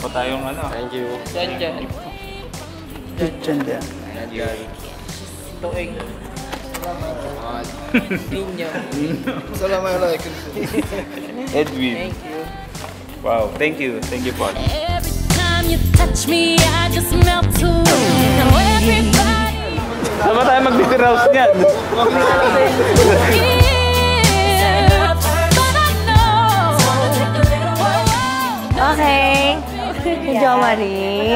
pa tayong ano. Thank you. Diyan. Tuig. Ninyo. Assalamualaikum. Edwin. Thank you. Wow, thank you. Thank you, Paul. Every time you touch me, I just melt away. Now everybody Saan ba tayo mag-house niyan? Okay. Jo Marie.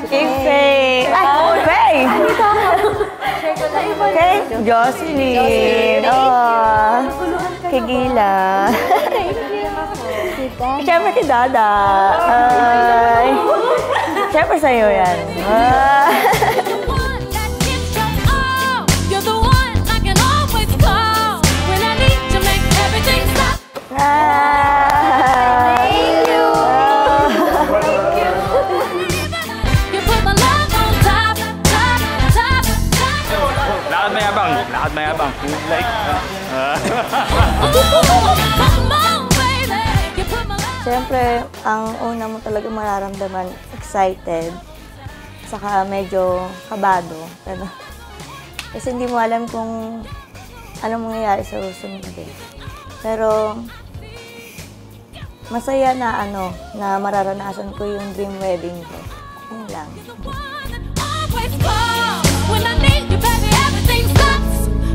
Ife. Ay, okay. Jocelyn. Oh. Kigila. Siyempre si Dada. Ay. Siyempre sa'yo yan. Lakad mayabang. Like, Siyempre, ang una mo talaga mararamdaman, excited, saka medyo kabado. Kasi hindi mo alam kung anong mangyayari sa susunod eh. Pero, masaya na na mararanasan ko yung dream wedding ko. Yun lang.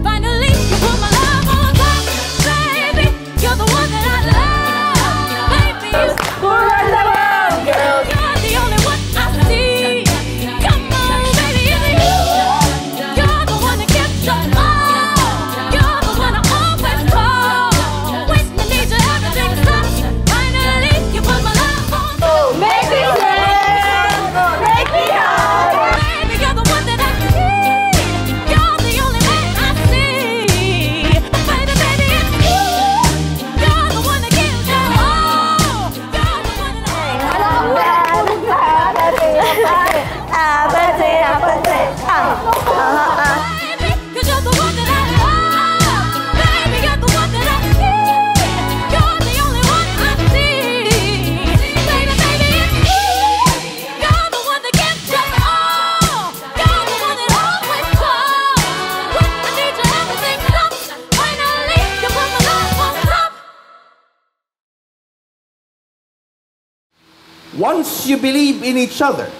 Finally, you put my love on top, baby. You're the one that I love, baby. You're the only one I see. Come on, baby, it's you. You're the one that gets us all. You're the one I always call. When I need you, everything stops. Finally, you put my love on top. Make me laugh! Make me hard! Baby, you're the one that I need. You're the only one I see. Baby, baby, it's you. You're the one that gives us all. You're the one that baby, 'cause you're the one that I love. Baby, you're the one that I need. You're the only one I see. Baby, baby, it's you. You're the one that gives us all. You're the one that always calls. When I need you, everything stops. Finally, you put my love on top. Once you believe in each other,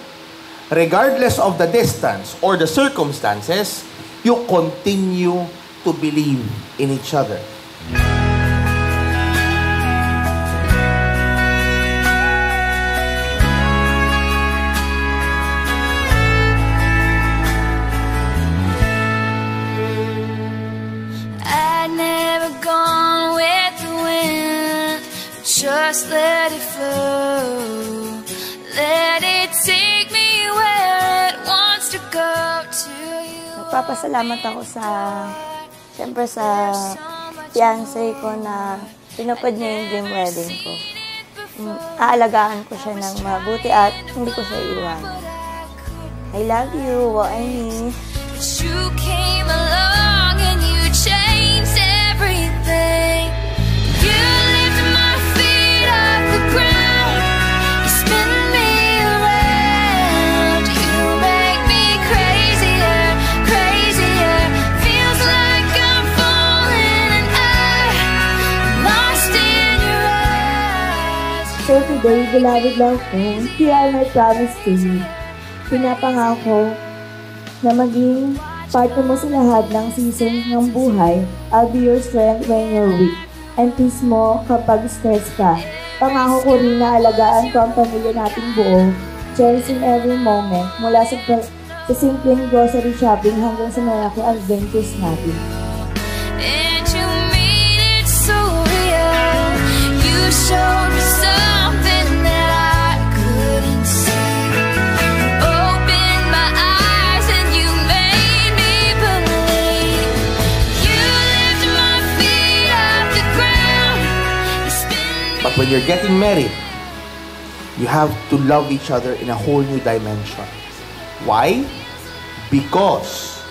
regardless of the distance or the circumstances, you continue to believe in each other. I'd never gone with the wind. Just let it flow. Let it take me where it wants to go to you. Nagpapasalamat ako siyempre sa fiancé ko na tinupad niya yung dream wedding ko. Aalagaan ko siya ng mabuti at hindi ko siya iwanan. I love you, Waini. You came along and you changed everything. You lifted my feet off the ground. You spin me around. You make me crazier, crazier. Feels like I'm falling and I'm lost in your eyes. So today, beloved love ko, here are my promise to you. Pinapangako na maging partner mo sa lahat ng season ng buhay. I'll be your strength when you're weak. And peace mo kapag stress ka. Pangako ko rin na alagaan ko ang pamilya nating buo. Cherishing every moment. Mula sa simpleng grocery shopping hanggang sa malaki adventures natin. And you made it so real. You showed me something that I couldn't see. Opened my eyes and you made me believe. You lifted my feet off the ground. You spin me. But when you're getting married, you have to love each other in a whole new dimension. Why? Because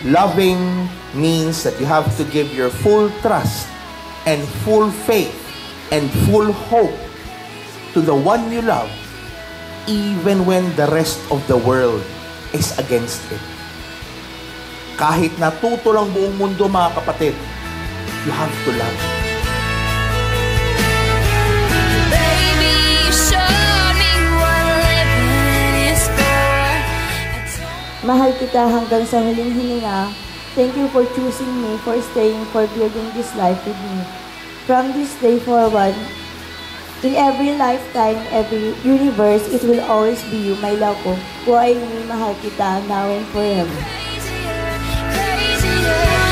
loving means that you have to give your full trust and full faith and full hope to the one you love, even when the rest of the world is against it. Kahit natuto lang buong mundo, mga kapatid, you have to love. Baby, you showed me what living is for. Mahal kita hanggang sa huling hininga. Thank you for choosing me, for staying, for building this life with me. From this day forward, in every lifetime, every universe, it will always be you, my love ko. Buhay ni mahal kita, now and forever. Crazier, crazier.